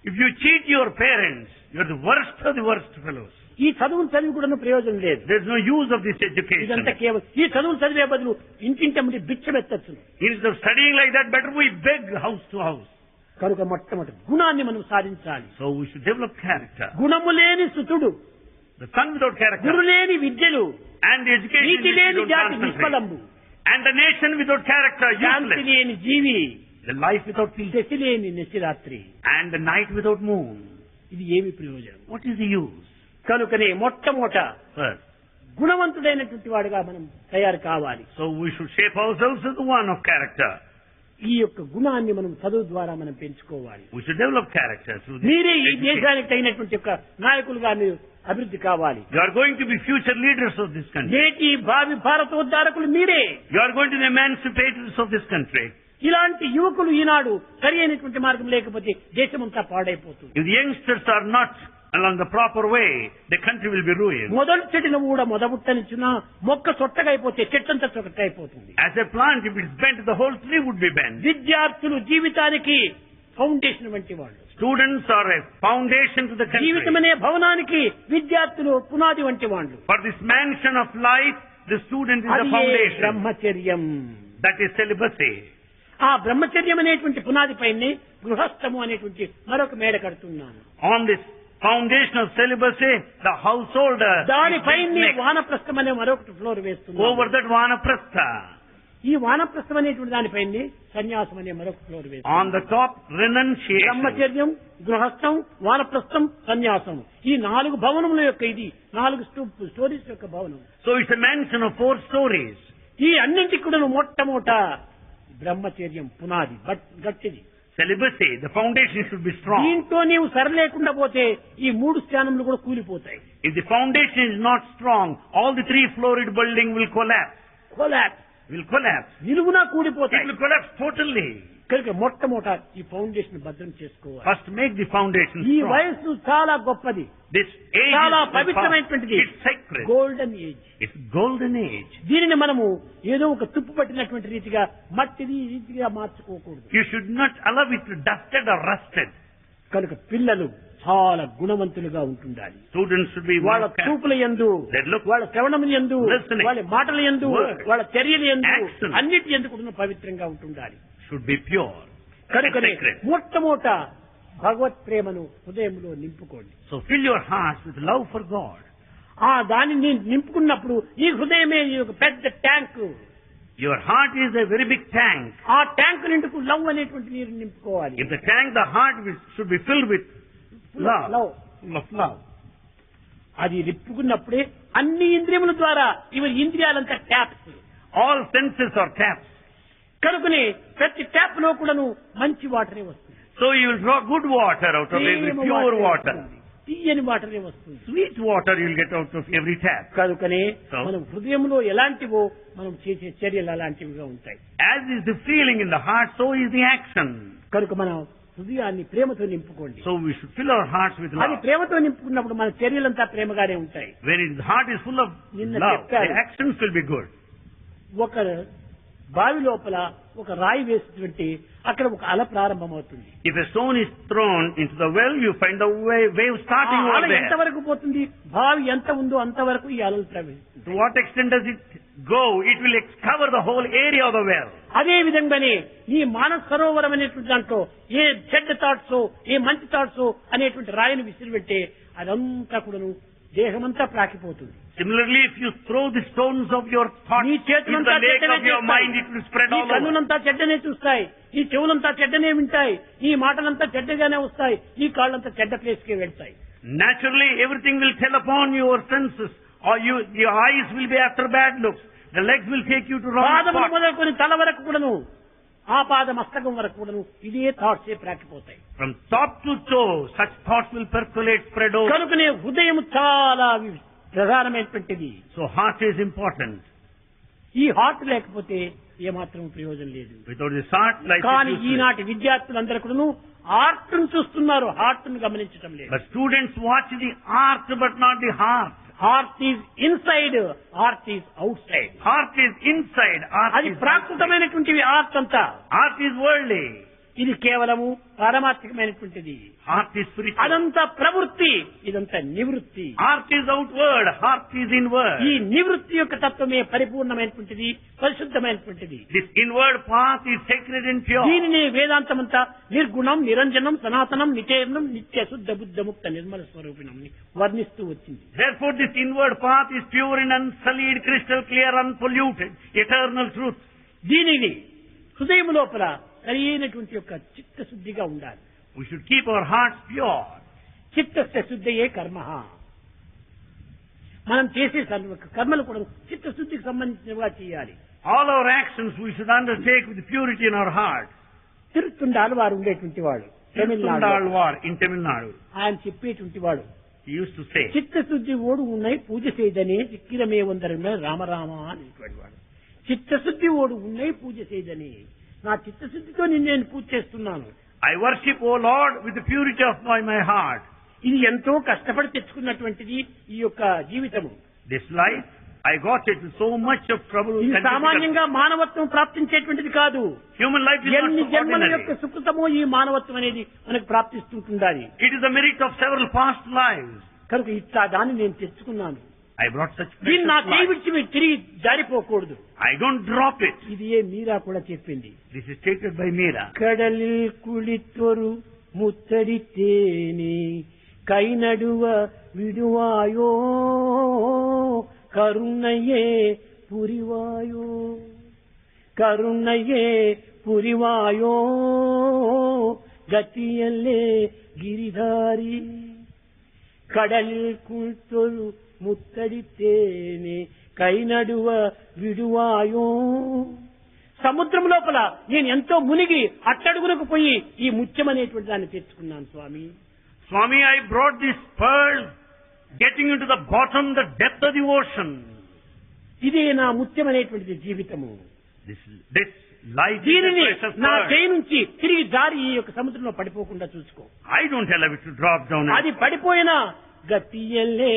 If you cheat your parents, you are the worst of the worst fellows. ఈ చదువులు చదివి కూడా ప్రయోజనం లేదు. There is no use of this education. ఇదంతా కేవలం ఈ చదువులు చదివే బదులు ఇంటింటి బిచ్చమెత్తచ్చు. Instead of studying like that, better we beg house to house. కనుక మొట్టమొదటి గుణాన్ని మనం సాధించాలి. So we should develop character. గుణము లేని సుతుడు, The son without character గురు లేని విద్యలు, and the education NITI which లేని you don't జాతి concentrate. నిష్ఫలంబు, And the nation without character, Shanti useless. లేని జీవి, The life without peace. Shashi లేని నిశిరాత్రి. And the night without moon. ఇది ఏమి ప్రయోజనం? What is the use? కనుకనే మొట్టమొదట First. గుణవంతుడైనటువంటి వాడుగా మనం తయారు కావాలి. So we should shape ourselves as the one of character. ఈ యొక్క గుణాన్ని మనం చదువు ద్వారా మనం పెంచుకోవాలి. We should develop character through this మీరే ఈ education. దేశానికి తగినటువంటి యొక్క నాయకులుగా మీరు అభివృద్ధి కావాలి. You are going to be future leaders of this country. నేటి భావి భారతోద్ధారకులు మీరే. You are going to be emancipators of this country. ఇలాంటి యువకులు ఈనాడు సరి అయినటువంటి మార్గం లేకపోతే దేశమంతా పాడైపోతుంది. If the youngsters are not along the proper way, the country will be ruined. మొదలు చెట్టును కూడా మొదబుట్టనిచ్చిన మొక్క సొట్టగా అయిపోతే చెట్టంతా చొక్కట అయిపోతుంది. As a plant, if it's bent, the whole tree would be bent. విద్యార్థులు జీవితానికి ఫౌండేషన్ వంటి వాళ్ళు. Students are a foundation to the country. జీవితం అనే భవనానికి విద్యార్థులు పునాది వంటి వాళ్ళు. For this mansion of life, the student is the అది foundation. బ్రహ్మచర్యం. That is celibacy. ఆ బ్రహ్మచర్యం అనేటువంటి పునాది పైనే గృహస్థము అనేటువంటి మరొక మేడ కడుతున్నాను. On this foundation of celibacy, the householder దానిపైనే is వానప్రస్థం అనే మరొకటి ఫ్లోర్ వేస్తున్నాను. over that vanaprastha. ఈ వానప్రస్థం అనేటువంటి దానిపైనే సన్యాసం అనే మరొక ఫ్లోర్ On వేస్తున్నాను. the top, renunciation. బ్రహ్మచర్యం, గృహస్థం, వానప్రస్థం, సన్యాసం, ఈ 4 భవనముల యొక్క ఇది 4 స్టోరీస్ యొక్క భవనం. So it's a mansion of 4 stories. ఈ అన్నింటికి కూడా మొట్టమొదట బ్రహ్మచర్యం పునాది గట్టిది. Celibacy, the foundation should be strong. దీంతో నీవు సరిలేకుండా పోతే ఈ 3 స్థానములు కూడా కూలిపోతాయి. If the foundation is not strong, all the 3-floored building will collapse. నిలువునా It కూలిపోతాయి. will collapse totally. కనుక మొట్టమొదట ఈ ఫౌండేషన్ భద్రం చేసుకోవాలి. First make the foundation ఈ strong. వయస్సు చాలా గొప్పది, This age చాలా is పవిత్రమైనటువంటిది, it's sacred. Golden age. It's golden age. దీనిని మనము ఏదో ఒక తుప్పు పట్టినటువంటి రీతిగా మట్టిది ఈ రీతిగా మార్చుకోకూడదు. You should not allow it to dusted or rusted. కనుక పిల్లలు చాలా గుణవంతులుగా ఉంటుండాలి. Students should be వాళ్ళ well kept. చూపుల యందు, They look, వాళ్ళ శ్రవణముల యందు, listening, వాళ్ళ మాటల యందు, word, వాళ్ళ చర్యల యందు, action. అన్నిటి యందు కూడా పవిత్రంగా ఉంటుండాలి. should be pure and కనుకనే sacred. మొట్టమొదట భగవత్ ప్రేమను హృదయంలో నింపుకోండి. So fill your hearts with love for God. ఆ దానిని నింపుకున్నప్పుడు ఈ హృదయమే ఈ ఒక పెద్ద tank. Your heart is a very big tank. ఆ ట్యాంక్ నిండుకు లవ్ అనేటువంటి నీరు నింపుకోవాలి. If the tank, the heart should be filled with love. Love Full of love. అది నింపుకున్నప్పుడే అన్ని ఇంద్రియముల ద్వారా ఇవి ఇంద్రియాలంతా taps. All senses are taps. కనుకనే ప్రతి ట్యాప్ లో కూడాను మంచి వాటరే వస్తుంది. So you will draw good water out of every తీయని pure వాటరే water. వస్తుంది. తీయని వాటరే వస్తుంది. Sweet water you will get out of every tap. కనుకనే So? మనం హృదయంలో ఎలాంటివో మనం చేసే చర్యలు అలాంటివిగా ఉంటాయి. As is the feeling in the heart, so is the action. కనుక మనం హృదయాన్ని ప్రేమతో నింపుకోండి. So we should fill our hearts with అది love. ప్రేమతో నింపుకున్నప్పుడు మన చర్యలంతా ప్రేమగానే ఉంటాయి. When the heart is full of నిన్న love, చెప్పారు. the actions will be good. ఒక బావి లోపల ఒక రాయి వేస్తుంటే అక్కడ ఒక అల ప్రారంభమవుతుంది. If a stone is thrown into the well, you find the wave starting ఆ అల over there. ఎంతవరకు పోతుంది? బావి ఎంత ఉందో అంతవరకు ఈ అలలు ప్రవహిస్తుంది. To what extent does it go? It will cover the whole area of the well. అదే విధంగానే ఈ మానస సరోవరం అనేటువంటి దాంట్లో ఏ చెడ్డ థాట్స్ ఏ మంచి థాట్స్ అనేటువంటి రాయిని విసిరిపెట్టే అదంతా కూడాను దేహమంతా ప్రాకిపోతుంది. Similarly, if you throw the stones of your thoughts నీ into చేతులంతా the lake చెడ్డనే of your చూస్తాయి, mind, it will spread నీ all over. కన్నులంతా చెడ్డనే చూస్తాయి, నీ చెవులంతా చెడ్డనే వింటాయి, నీ మాటలంతా చెడ్డగానే వస్తాయి, నీ కాళ్ళంతా చెడ్డ ప్లేస్కే వెళ్తాయి. Naturally, everything will tell upon your senses, or your eyes will be after bad looks. The legs will take you to wrong పాదములు spots. మొదలుకొని తల వరకు కూడాను, ఆ పాద మస్తకం వరకు కూడాను ఇదే థాట్సే ప్రాకిపోతాయి. From top to toe, such thoughts will percolate, spread over. కనుకనే హృదయం చాలా ప్రధానమైనటువంటిది. So heart is important. ఈ హార్ట్ లేకపోతే ఏమాత్రం ప్రయోజనం లేదు. Without this heart, life కానీ is useless. ఈనాటి విద్యార్థులందరూ కూడాను హార్ట్ ను చూస్తున్నారు, హార్ట్ ను గమనించడం లేదు. But students watch the art, but not the heart. Heart is inside, heart is out side. Heart is inside, art అది is outside. ప్రాకృతమైనటువంటివి హార్ట్ అంతా. Art is worldly. ఇది కేవలము పారమార్థికమైనటువంటిది. Heart is spiritual. అదంతా ప్రవృత్తి, ఇదంతా నివృత్తి. Art is outward, heart is inward. ఈ నివృత్తి యొక్క తత్వమే పరిపూర్ణమైనటువంటిది, పరిశుద్ధమైనటువంటిది. This inward path is sacred and pure. దీనిని వేదాంతమంతా నిర్గుణం, నిరంజనం, సనాతనం, నిచేర్ణం, నిత్య శుద్ధ బుద్ధ ముక్త నిర్మల స్వరూపిణం వర్ణిస్తూ వచ్చింది. Therefore this inward path is pure and unsullied, crystal clear, unpolluted, eternal truth. దీనిని హృదయం లోపల సరైనటువంటి యొక్క చిత్తశుద్ధిగా ఉండాలి. We should keep our hearts pure. చిత్తస్య శుద్ధయే కర్మ. మనం చేసే కర్మలు కూడా చిత్తశుద్ధికి సంబంధించినవిగా చేయాలి. All our actions we should undertake with purity in our heart. తిరుత్తుండాలు వారు ఉండేటువంటి వాడు Tamil Nadu, Tirthundalvar in Tamil Nadu. ఆయన చెప్పేటువంటి వాడు He used to say, చిత్తశుద్ధి ఓడు ఉన్నాయి పూజ చేయదనే చిక్కిరమే వందరమే రామరామ అనేటువంటి వాడు. చిత్తశుద్ధి ఓడు ఉన్నాయి పూజ చేయదని, నా చిత్తశుద్ధితో నేను పూజ చేస్తున్నాను. I worship, O Lord, with the purity of my heart. ఇది ఎంతో కష్టపడి తెచ్చుకున్నటువంటిది ఈ యొక్క జీవితము. This life, I got it with so much of trouble ఇది and difficulty. సామాన్యంగా మానవత్వం ప్రాప్తించేటువంటిది కాదు. Human life is ఎన్ని not జన్మల ordinary. యొక్క సుకృతమో ఈ మానవత్వం అనేది మనకు ప్రాప్తిస్తుంటుండాలి. It is the merit of several past lives. కనుక ఇట్లా దాన్ని నేను తెచ్చుకున్నాను. I brought such దీన్ని నా precious చేయి life. విడిచి మీరు తిరిగి జారిపోకూడదు. I don't drop it. ఇది ఏ మీరా కూడా చెప్పింది. This is stated by Meera. కడలిల్ కుళిత్తొరు ముత్తడితేనే కైనడువ విడువాయో కరుణయే పురివాయో కరుణయే పురివాయో గతియల్లే Giridhari கடலில் குளித்தொரு முத்தடித்தேனே கை நடுவ விடுவாயோ సముద్రం లోపల నేను ఎంతో మునిగి అట్టడుగునకు పోయి ఈ ముత్యం అనేటువంటి దాన్ని తెచ్చుకున్నాను స్వామి. Swami, I brought this pearl, getting into the bottom, the depth of the ocean. ఇదే నా ముత్యం అనేటువంటిది జీవితము. This life is a దీనిని precious నా pearl. చేయి నుంచి తిరిగి జారి ఈ యొక్క సముద్రంలో పడిపోకుండా చూసుకో. I don't allow it to drop down. అది పడిపోయినా గతియల్లే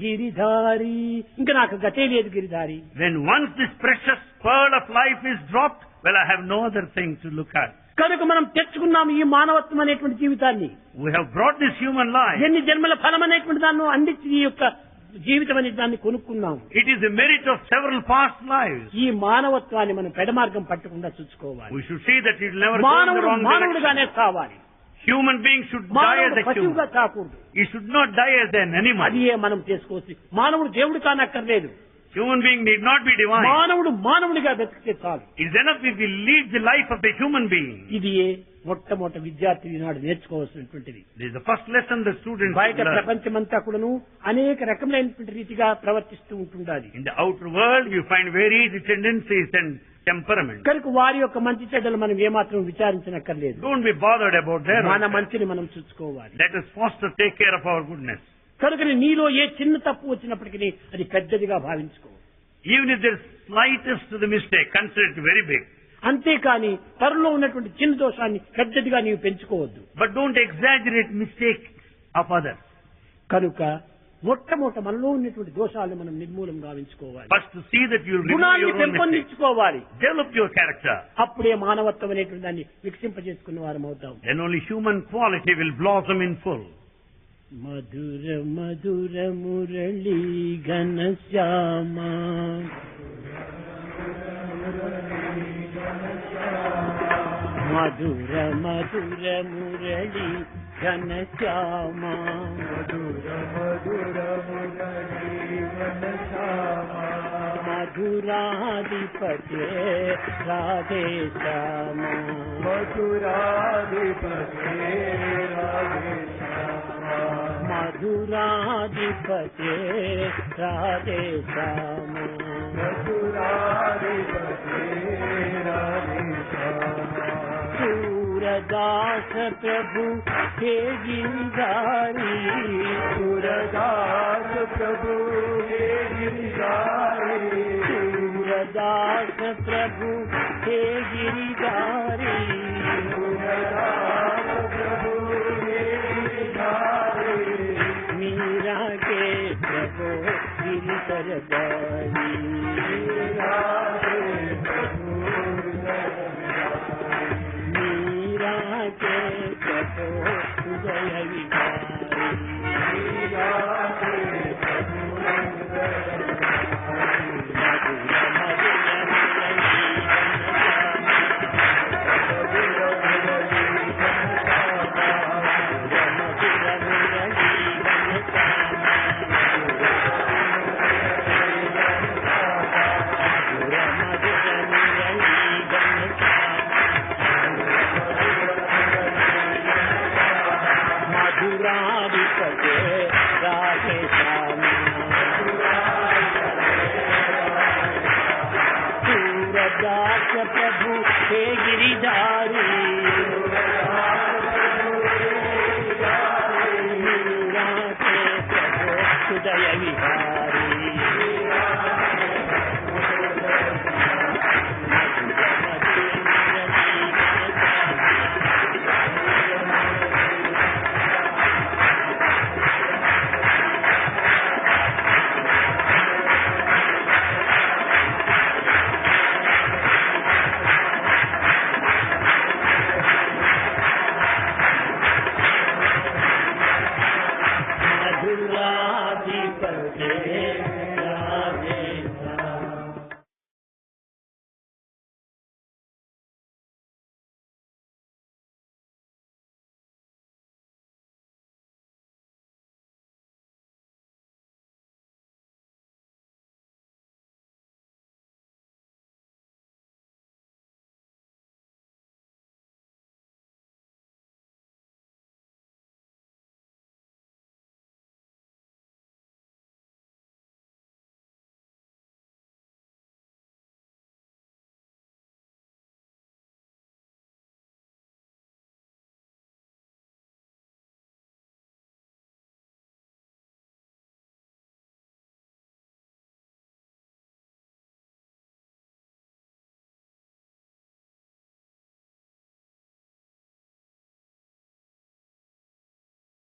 గిరిధారి, ఇంకా నాకు గతే లేదు Giridhari. When once this precious pearl of life is dropped, well, I have no other thing to look at. కనుక మనం తెచ్చుకున్నాం ఈ మానవత్వం అనేటువంటి జీవితాన్ని. We have brought this human life. ఎన్ని జన్మల ఫలం అనేటువంటి దాన్ని అందించి ఈ యొక్క జీవితం అనే దాన్ని కొనుక్కున్నాం. It is the merit of several past lives. ఈ మానవత్వాన్ని మనం పెడమార్గం పట్టకుండా చూసుకోవాలి. We should see that it will never go in the మానవుడు wrong direction. మానవుడుగానే కావాలి. Human beings should die as మానవుడు a పశువుగా human. కాకూడదు. He should not die as an animal. అది మనం చేసుకోవచ్చు. మానవుడు దేవుడు కానక్కర్లేదు. Human being need not be divine. మానవుడు మానవుడిగా బ్రతికితే చాలు. It is enough if we lead the life of the human being. ఇది మొట్టమొదటి విద్యార్థి ఈనాడు నేర్చుకోవాల్సినటువంటిది. This is the first lesson the students బయట should learn. ప్రపంచమంతా కూడాను అనేక రకములైనటువంటి రీతిగా ప్రవర్తిస్తూ ఉంటుండాలి. In the outer world, you find varied tendencies and temperaments. కనుక వారి యొక్క మంచి చెడ్డలు మనం ఏమాత్రం విచారించనక్కర్లేదు. Don't be bothered about their మన welfare. మంచిని మనం చూసుకోవాలి. Let us foster, take care of our goodness. కనుక నీలో ఏ చిన్న తప్పు వచ్చినప్పటికీ అది పెద్దదిగా భావించుకో. Even if there is slightest to the mistake, consider it very big. అంతేకాని పరులో ఉన్నటువంటి చిన్న దోషాన్ని పెద్దదిగా నీవు పెంచుకోవద్దు. But don't exaggerate mistakes of others. కనుక మొట్టమొదట మనలో ఉన్నటువంటి దోషాలను మనం నిర్మూలం గావించుకోవాలి. First to see that you will remove గుణాన్ని your own mistakes. పెంపొందించుకోవాలి. Develop your character. అప్పుడే మానవత్వం అనేటువంటి దాన్ని వికసింపజేసుకున్న వారం అవుతాం. Then only human quality will blossom in full. మధుర మధుర మురళీ ఘనశ్యామ, మధుర మధుర మురళీ ఘనశ్యామ, మధుర మధుర మురళీ ఘనశ్యామ, మధురాధిపతే రాధేశ్యామ, మధురాధిపతే రాధేశ్యామ, మధురాధిపతే రాధేశ్యామ, మధురాధిపతే రాధేశ్యామ. सूरदास प्रभु हे गिरधारी, सूरदास प्रभु हे गिरधारी, सूरदास प्रभु हे गिरधारी, सूरदास प्रभु हे गिरधारी, मीरा के प्रभु गिरधर दारी, मीरा के प्रभु के प्रभु उदय विहारी, मीरा के प्रभु उदय विहारी, मधुर मधुर सूरदास प्रभु हे गिरिधारी, मीरा के प्रभु उदय विहारी।